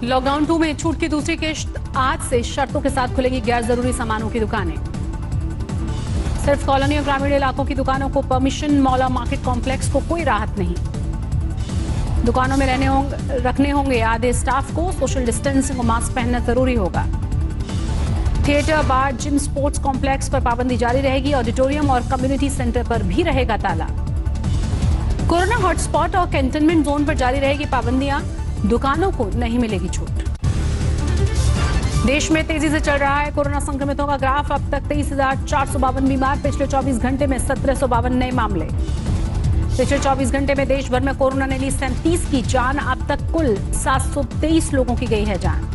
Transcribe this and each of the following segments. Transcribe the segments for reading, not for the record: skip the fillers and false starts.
Lockdown 2 में छूट की दूसरी किश्त आज से शर्तों के साथ खुलेगी गैर जरूरी सामानों की दुकानें। सिर्फ कॉलोनी और ग्रामीण इलाकों की दुकानों को परमिशन, मॉल और मार्केट कॉम्प्लेक्स को कोई राहत नहीं। दुकानों में रखने होंगे आधे स्टाफ को, सोशल डिस्टेंसिंग और मास्क पहनना जरूरी होगा। थिएटर, बार, जिम, स्पोर्ट्स कॉम्प्लेक्स पर पाबंदी जारी रहेगी। ऑडिटोरियम और कम्युनिटी सेंटर पर भी रहेगा ताला। कोरोना हॉटस्पॉट और कंटेनमेंट जोन पर जारी रहेगी पाबंदियां, दुकानों को नहीं मिलेगी छूट। देश में तेजी से चल रहा है कोरोना संक्रमितों का ग्राफ। अब तक 23,452 बीमार, पिछले 24 घंटे में 1752 नए मामले। पिछले 24 घंटे में देश भर में कोरोना ने ली 37 की जान। अब तक कुल 723 लोगों की गई है जान।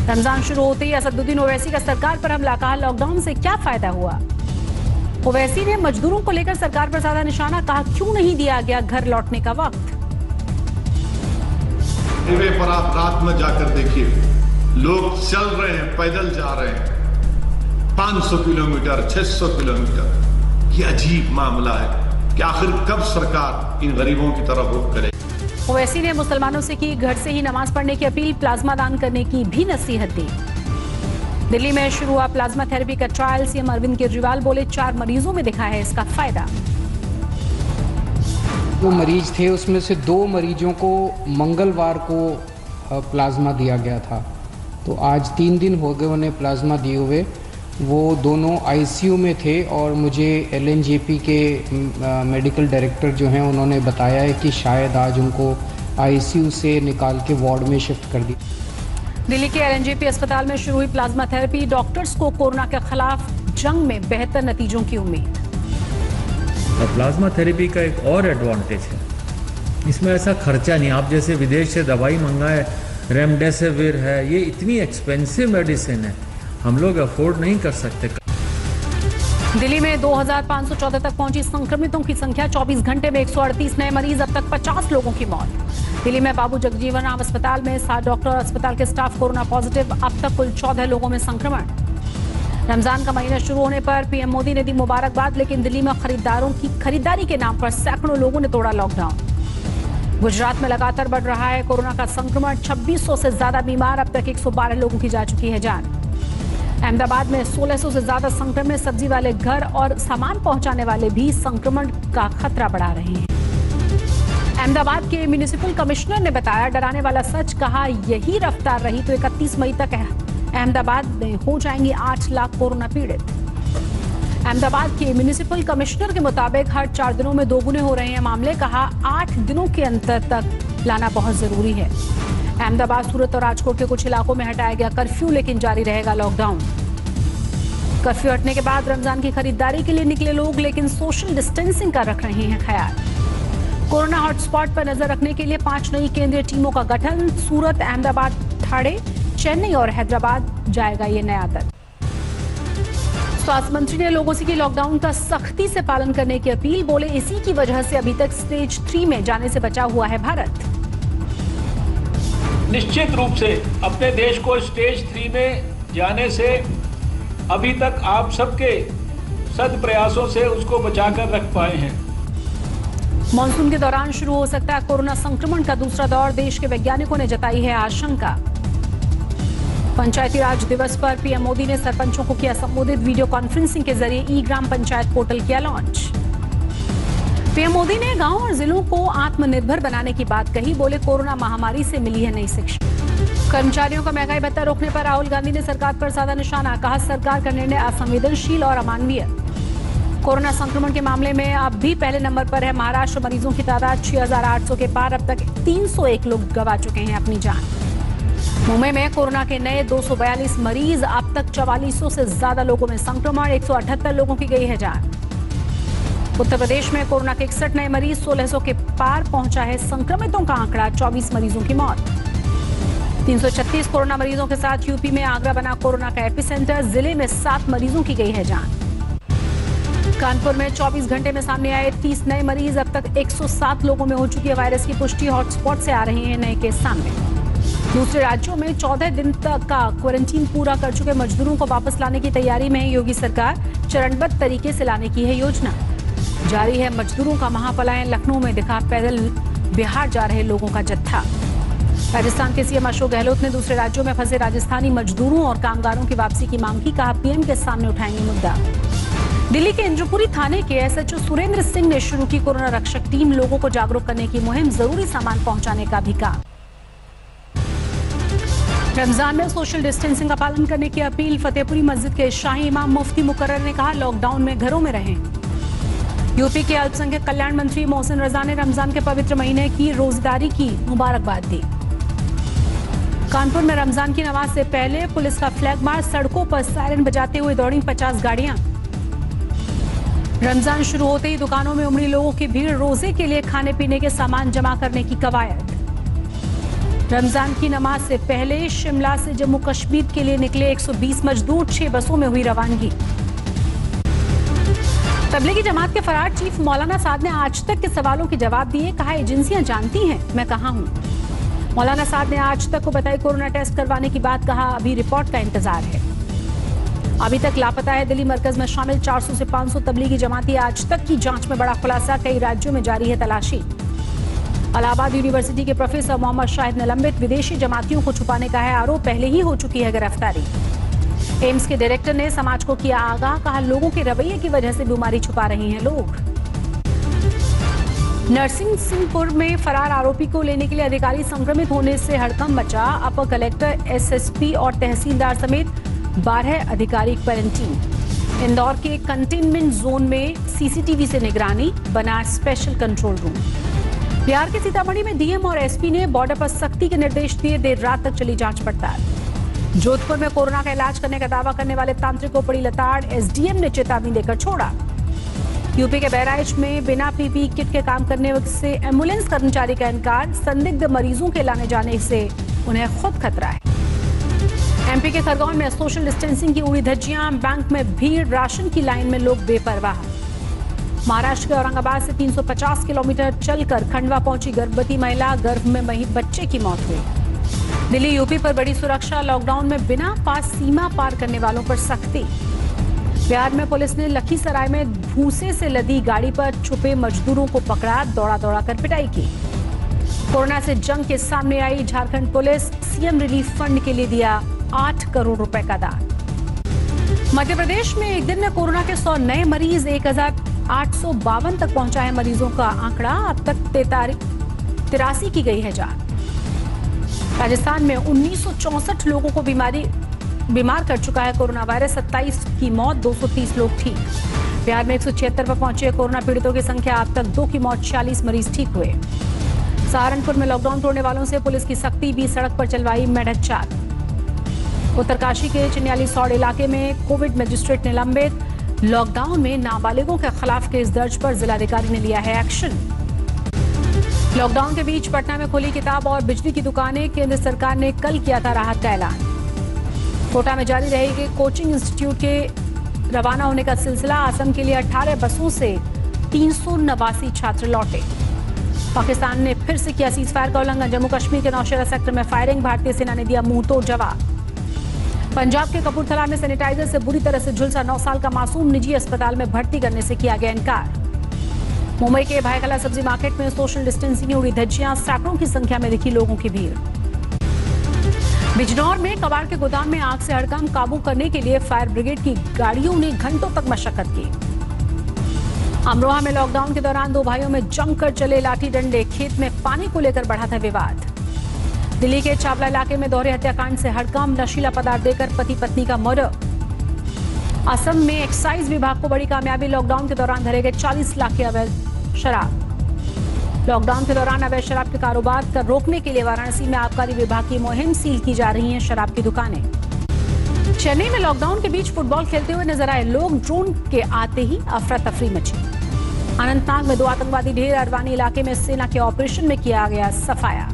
रमजान शुरू होते ही असदुद्दीन ओवैसी का सरकार पर हमला, कहा लॉकडाउन से क्या फायदा हुआ। ओवैसी ने मजदूरों को लेकर सरकार पर साधा निशाना, कहा क्यों नहीं दिया गया घर लौटने का वक्त। हाईवे पर आप रात में जाकर देखिए, लोग चल रहे हैं, पैदल जा रहे हैं 500 किलोमीटर, 600 किलोमीटर। ये अजीब मामला है कि आखिर कब सरकार इन गरीबों की तरफ रुख करे। ओवैसी ने मुसलमानों से की घर से ही नमाज पढ़ने की अपील, प्लाज्मा दान करने की भी नसीहत दी। दिल्ली में शुरू हुआ प्लाज्मा थेरेपी का ट्रायल। सीएम अरविंद केजरीवाल बोले 4 मरीजों में दिखा है इसका फायदा। जो मरीज थे उसमें से 2 मरीजों को मंगलवार को प्लाज्मा दिया गया था, तो आज 3 दिन हो गए उन्हें प्लाज्मा दिए हुए। वो दोनों आईसीयू में थे और मुझे एलएनजेपी के मेडिकल डायरेक्टर जो हैं उन्होंने बताया है कि शायद आज उनको आईसीयू से निकाल के वार्ड में शिफ्ट कर दी। दिल्ली के एलएनजेपी अस्पताल में शुरू हुई प्लाज्मा थेरेपी। डॉक्टर्स को कोरोना के खिलाफ जंग में बेहतर नतीजों की उम्मीद। और प्लाज्मा थेरेपी का एक और एडवांटेज है, इसमें ऐसा खर्चा नहीं। आप जैसे विदेश से दवाई मंगाए, रेमडेसिविर है, ये इतनी एक्सपेंसिव मेडिसिन है, हम लोग अफोर्ड नहीं कर सकते। दिल्ली में 2514 तक पहुंची संक्रमितों की संख्या। 24 घंटे में 138 नए मरीज, अब तक 50 लोगों की मौत। दिल्ली में बाबू जगजीवन राम अस्पताल में 7 डॉक्टर और अस्पताल के स्टाफ कोरोना पॉजिटिव। अब तक कुल 14 लोगों में संक्रमण। रमजान का महीना शुरू होने पर पीएम मोदी ने दी मुबारकबाद, लेकिन दिल्ली में खरीदारों की खरीदारी के नाम पर सैकड़ों लोगों ने तोड़ा लॉकडाउन। गुजरात में लगातार बढ़ रहा है कोरोना का संक्रमण। 2600 से ज्यादा बीमार, अब तक 112 लोगों की जा चुकी है जान। अहमदाबाद में 1600 से ज्यादा संक्रमित। सब्जी वाले घर और सामान पहुंचाने वाले भी संक्रमण का खतरा बढ़ा रहे हैं। अहमदाबाद के म्युनिसिपल कमिश्नर ने बताया डराने वाला सच, कहा यही रफ्तार रही तो 31 मई तक अहमदाबाद में हो जाएंगे 8 लाख कोरोना पीड़ित। अहमदाबाद के म्युनिसिपल कमिश्नर के मुताबिक हर 4 दिनों में 2 गुने हो रहे हैं मामले। कहा 8 दिनों के अंतर तक लाना बहुत जरूरी है। अहमदाबाद, सूरत और राजकोट के कुछ इलाकों में हटाया गया कर्फ्यू, लेकिन जारी रहेगा लॉकडाउन। कर्फ्यू हटने के बाद रमजान की खरीदारी के लिए निकले लोग, लेकिन सोशल डिस्टेंसिंग का रख रहे हैं ख्याल। कोरोना हॉटस्पॉट पर नजर रखने के लिए 5 नई केंद्रीय टीमों का गठन। सूरत, अहमदाबाद, ठाणे, चेन्नई और हैदराबाद जाएगा ये नया दल। स्वास्थ्य मंत्री ने लोगों से की लॉकडाउन का सख्ती से पालन करने की अपील। बोले इसी की वजह से अभी तक स्टेज 3 में जाने से बचा हुआ है भारत। निश्चित रूप से अपने देश को स्टेज 3 में जाने से अभी तक आप सबके सद प्रयासों से उसको बचाकर रख पाए हैं। मॉनसून के दौरान शुरू हो सकता है कोरोना संक्रमण का दूसरा दौर। देश के वैज्ञानिकों ने जताई है आशंका। पंचायती राज दिवस पर पीएम मोदी ने सरपंचों को किया संबोधित। वीडियो कॉन्फ्रेंसिंग के जरिए ई ग्राम पंचायत पोर्टल किया लॉन्च। पीएम मोदी ने गांव और जिलों को आत्मनिर्भर बनाने की बात कही। बोले कोरोना महामारी से मिली है नई शिक्षा। कर्मचारियों का महंगाई भत्ता रोकने पर राहुल गांधी ने सरकार पर साधा निशाना। कहा सरकार का निर्णय असंवेदनशील और अमानवीय। कोरोना संक्रमण के मामले में अब भी पहले नंबर पर है महाराष्ट्र। मरीजों की तादाद 6800 के पार। अब तक 301 लोग गंवा चुके हैं अपनी जान। मुंबई में कोरोना के नए 242 मरीज। अब तक 4400 से ज्यादा लोगों में संक्रमण। 178 लोगों की गई है जान। उत्तर प्रदेश में कोरोना के 61 नए मरीज। 1600 के पार पहुंचा है संक्रमितों का आंकड़ा। 24 मरीजों की मौत। 336 कोरोना मरीजों के साथ यूपी में आगरा बना कोरोना का एपिसेंटर। जिले में 7 मरीजों की गई है जान। कानपुर में 24 घंटे में सामने आए 30 नए मरीज। अब तक 107 लोगों में हो चुकी है वायरस की पुष्टि। हॉटस्पॉट से आ रहे हैं नए केस सामने। दूसरे राज्यों में 14 दिन तक का क्वारंटीन पूरा कर चुके मजदूरों को वापस लाने की तैयारी में है योगी सरकार। चरणबद्ध तरीके से लाने की है योजना। जारी है मजदूरों का महापलायन। लखनऊ में दिखा पैदल बिहार जा रहे लोगों का जत्था। राजस्थान के सीएम अशोक गहलोत ने दूसरे राज्यों में फंसे राजस्थानी मजदूरों और कामगारों की वापसी की मांग की। कहा, पीएम के सामने उठाएंगे मुद्दा। दिल्ली के इंद्रपुरी थाने के एसएचओ सुरेंद्र सिंह ने शुरू की कोरोना रक्षक टीम। लोगों को जागरूक करने की मुहिम, जरूरी सामान पहुंचाने का भी काम। रमजान में सोशल डिस्टेंसिंग का पालन करने की अपील। फतेहपुरी मस्जिद के शाही इमाम मुफ्ती मुकर्रर ने कहा, लॉकडाउन में घरों में रहें। यूपी के अल्पसंख्यक कल्याण मंत्री मोहसिन रजा ने रमजान के पवित्र महीने की रोजेदारी की मुबारकबाद दी। कानपुर में रमजान की नमाज से पहले पुलिस का फ्लैग मार्च। सड़कों पर सायरन बजाते हुए दौड़ी 50 गाड़ियां। रमजान शुरू होते ही दुकानों में उमड़ी लोगों की भीड़। रोजे के लिए खाने पीने के सामान जमा करने की कवायद। रमजान की नमाज से पहले शिमला से जम्मू कश्मीर के लिए निकले 120 मजदूर। 6 बसों में हुई रवानगी। तबलीगी जमात के फरार चीफ मौलाना साद ने आज तक के सवालों के जवाब दिए। कहा, एजेंसियां जानती हैं मैं कहां हूं। मौलाना साद ने आज तक को बताई कोरोना टेस्ट करवाने की बात। कहा, अभी रिपोर्ट का इंतजार है। अभी तक लापता है दिल्ली मरकज में शामिल 400 से 500 तबलीगी जमाती। आज तक की जांच में बड़ा खुलासा। कई राज्यों में जारी है तलाशी। इलाहाबाद यूनिवर्सिटी के प्रोफेसर मोहम्मद शाहिद निलंबित। विदेशी जमातियों को छुपाने का है आरोप। पहले ही हो चुकी है गिरफ्तारी। एम्स के डायरेक्टर ने समाज को किया आगाह। कहा, लोगों के रवैये की वजह से बीमारी छुपा रहे हैं लोग। नरसिंह सिंहपुर में फरार आरोपी को लेने के लिए अधिकारी संक्रमित होने से हड़कंप मचा। अपर कलेक्टर, एसएसपी और तहसीलदार समेत 12 अधिकारी क्वारंटीन। इंदौर के कंटेनमेंट जोन में सीसीटीवी से निगरानी। बना स्पेशल कंट्रोल रूम। बिहार के सीतामढ़ी में डीएम और एसपी ने बॉर्डर पर सख्ती के निर्देश दिए। देर रात तक चली जांच पड़ताल। जोधपुर में कोरोना का इलाज करने का दावा करने वाले तांत्रिक को पड़ी लताड़। एसडीएम ने चेतावनी देकर छोड़ा। यूपी के बहराइच में बिना पीपीई किट के काम करने से एम्बुलेंस कर्मचारी का इनकार। संदिग्ध मरीजों के लाने जाने से उन्हें खुद खतरा है। एमपी के खरगोन में सोशल डिस्टेंसिंग की उड़ी धज्जियां। बैंक में भीड़। राशन की लाइन में लोग बेपरवाह। महाराष्ट्र के औरंगाबाद से 350 किलोमीटर चलकर खंडवा पहुंची गर्भवती महिला। गर्भ में बच्चे की मौत हुई। दिल्ली यूपी पर बड़ी सुरक्षा। लॉकडाउन में बिना पास सीमा पार करने वालों पर सख्ती। बिहार में पुलिस ने लखीसराय में भूसे से लदी गाड़ी पर छुपे मजदूरों को पकड़ा। दौड़ा दौड़ा कर पिटाई की। कोरोना से जंग के सामने आई Jharkhand police. CM relief fund के लिए दिया 8 करोड़ रुपए का दान। मध्य प्रदेश में एक दिन में कोरोना के 100 नए मरीज। 1852 तक पहुंचा है मरीजों का आंकड़ा। अब तक 83 की गई है जान। राजस्थान में 1964 लोगों को बीमार कर चुका है कोरोना वायरस। 27 की मौत। 230 लोग ठीक। बिहार में 176 पर पहुंचे कोरोना पीड़ितों की संख्या। अब तक 2 की मौत। 46 मरीज ठीक हुए। सहारनपुर में लॉकडाउन तोड़ने वालों से पुलिस की सख्ती। 20 सड़क पर चलवाई मेढक चाल। उत्तरकाशी के चिन्याली सौड़ इलाके में कोविड मजिस्ट्रेट निलंबित। लॉकडाउन में नाबालिगों के खिलाफ केस दर्ज पर जिलाधिकारी ने लिया है एक्शन। लॉकडाउन के बीच पटना में खुली किताब और बिजली की दुकानें। केंद्र सरकार ने कल किया था राहत का ऐलान। कोटा में जारी रहेगी कोचिंग इंस्टीट्यूट के रवाना होने का सिलसिला। असम के लिए 18 बसों से 389 छात्र लौटे। पाकिस्तान ने फिर से किया सीजफायर का उल्लंघन। जम्मू कश्मीर के नौशेरा सेक्टर में फायरिंग। भारतीय सेना ने दिया मुंहतोड़ जवाब। पंजाब के कपूरथला में सैनिटाइजर से बुरी तरह से झुलसा 9 साल का मासूम। निजी अस्पताल में भर्ती करने से किया गया इनकार। मुंबई के भायखला सब्जी मार्केट में सोशल डिस्टेंसिंग की उड़ी धज्जियां। सैकड़ों की संख्या में दिखी लोगों की भीड़। बिजनौर में कबाड़ के गोदाम में आग से हड़कंप। काबू करने के लिए फायर ब्रिगेड की गाड़ियों ने घंटों तक मशक्कत की। अमरोहा में लॉकडाउन के दौरान 2 भाइयों में जमकर चले लाठी डंडे। खेत में पानी को लेकर बढ़ा था विवाद। दिल्ली के चावला इलाके में दोहरे हत्याकांड से हड़कंप। नशीला पदार्थ देकर पति पत्नी का मर्डर। असम में एक्साइज विभाग को बड़ी कामयाबी। लॉकडाउन के दौरान धरे गए 40 लाख के अवैध शराब। लॉकडाउन के दौरान अवैध शराब के कारोबार को रोकने के लिए वाराणसी में आबकारी विभाग की मुहिम। सील की जा रही हैं शराब की दुकानें। चेन्नई में लॉकडाउन के बीच फुटबॉल खेलते हुए नजर आए लोग। ड्रोन के आते ही अफरा तफरी मची। अनंतनाग में 2 आतंकवादी ढेर। अरवानी इलाके में सेना के ऑपरेशन में किया गया सफाया।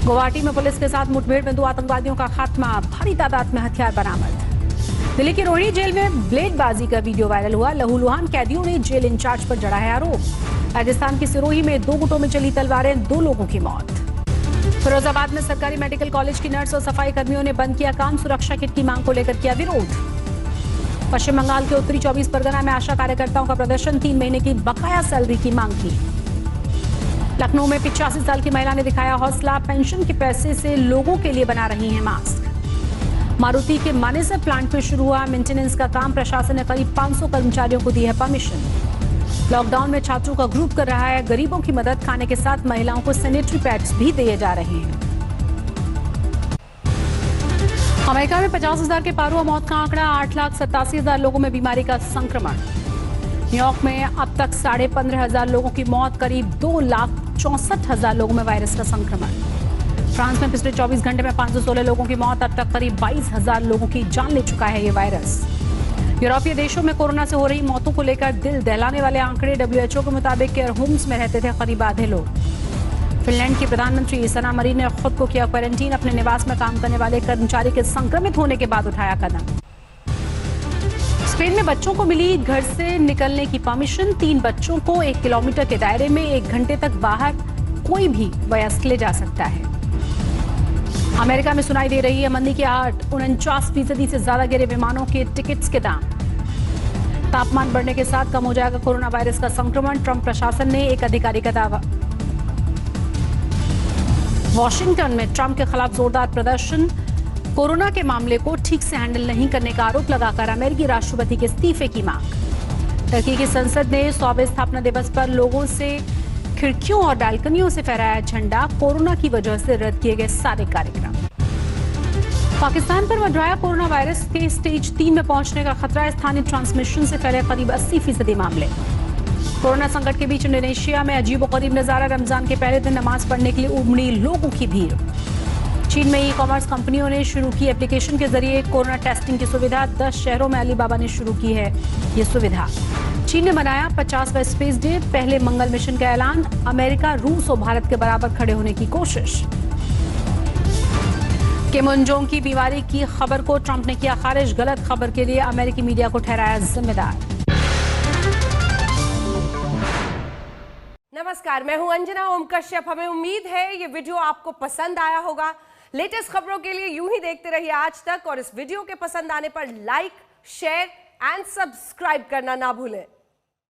गुवाहाटी में पुलिस के साथ मुठभेड़ में 2 आतंकवादियों का खात्मा। भारी तादाद में हथियार बरामद। दिल्ली की रोहिणी जेल में ब्लेडबाजी का वीडियो वायरल हुआ। लहूलुहान कैदियों ने जेल इंचार्ज पर जड़ा है आरोप। राजस्थान की सिरोही में 2 गुटों में चली तलवारें। 2 लोगों की मौत। फिरोजाबाद में सरकारी मेडिकल कॉलेज की नर्स और सफाई कर्मियों ने बंद किया काम। सुरक्षा किट की मांग को लेकर किया विरोध। पश्चिम बंगाल के उत्तरी 24 परगना में आशा कार्यकर्ताओं का प्रदर्शन। 3 महीने की बकाया सैलरी की मांग की। लखनऊ में 85 साल की महिला ने दिखाया हौसला, पेंशन के पैसे से लोगों के लिए बना रही हैं मास्क। मारुति के मानेसर प्लांट में शुरू हुआ मेंटेनेंस का काम, प्रशासन ने करीब 500 कर्मचारियों को दी है परमिशन। लॉकडाउन में छात्रों का ग्रुप कर रहा है गरीबों की मदद, खाने के साथ महिलाओं को सैनिटरी पैड्स भी दिए जा रहे हैं। अमेरिका में 50,000 के पार हुआ मौत का आंकड़ा, 8,87,000 लोगों में बीमारी का संक्रमण। न्यूयॉर्क में अब तक 15,500 लोगों की मौत, करीब 2,64,000 लोगों में वायरस का संक्रमण। फ्रांस में पिछले 24 घंटे में 516 लोगों की मौत, अब तक करीब 22,000 लोगों की जान ले चुका है ये वायरस। यूरोपीय देशों में कोरोना से हो रही मौतों को लेकर दिल दहलाने वाले आंकड़े, WHO के मुताबिक केयर होम्स में रहते थे करीब आधे लोग। फिनलैंड की प्रधानमंत्री सना मरीन ने खुद को किया क्वारंटीन, अपने निवास में काम करने वाले कर्मचारी के संक्रमित होने के बाद उठाया कदम। स्पेन में बच्चों को मिली घर से निकलने की परमिशन, 3 बच्चों को 1 किलोमीटर के दायरे में 1 घंटे तक बाहर कोई भी वयस्क ले जा सकता है। अमेरिका में सुनाई दे रही है मंदी की आहट, 49% से ज्यादा गिरे विमानों के टिकट्स के दाम। तापमान बढ़ने के साथ कम हो जाएगा कोरोना वायरस का संक्रमण, ट्रंप प्रशासन ने एक अधिकारी का दावा। वॉशिंगटन में ट्रंप के खिलाफ जोरदार प्रदर्शन, कोरोना के मामले को ठीक से हैंडल नहीं करने का आरोप लगाकर अमेरिकी राष्ट्रपति के इस्तीफे की मांग। टर्की की संसद ने 100वें स्थापना दिवस पर लोगों से खिड़कियों और बालकनियों से फहराया झंडा, कोरोना की वजह से रद्द किए गए सारे कार्यक्रम। पाकिस्तान पर मंडराया कोरोना वायरस के स्टेज 3 में पहुंचने का खतरा, स्थानीय ट्रांसमिशन से फैले करीब 80% मामले। कोरोना संकट के बीच इंडोनेशिया में अजीबोगरीब नजारा, रमजान के पहले दिन नमाज पढ़ने के लिए उमड़ी लोगों की भीड़। चीन में ई-कॉमर्स कंपनियों ने शुरू की एप्लीकेशन के जरिए कोरोना टेस्टिंग की सुविधा, 10 शहरों में अलीबाबा ने शुरू की है ये सुविधा। चीन ने मनाया 50वां स्पेस डे, पहले मंगल मिशन का ऐलान, अमेरिका रूस और भारत के बराबर खड़े होने की कोशिश। किम उन जोंग की बीमारी की खबर को ट्रंप ने किया खारिज, गलत खबर के लिए अमेरिकी मीडिया को ठहराया जिम्मेदार। नमस्कार, मैं हूं अंजना ओम कश्यप। हमें उम्मीद है ये वीडियो आपको पसंद आया होगा। लेटेस्ट खबरों के लिए यूं ही देखते रहिए आज तक, और इस वीडियो के पसंद आने पर लाइक, शेयर एंड सब्सक्राइब करना ना भूलें।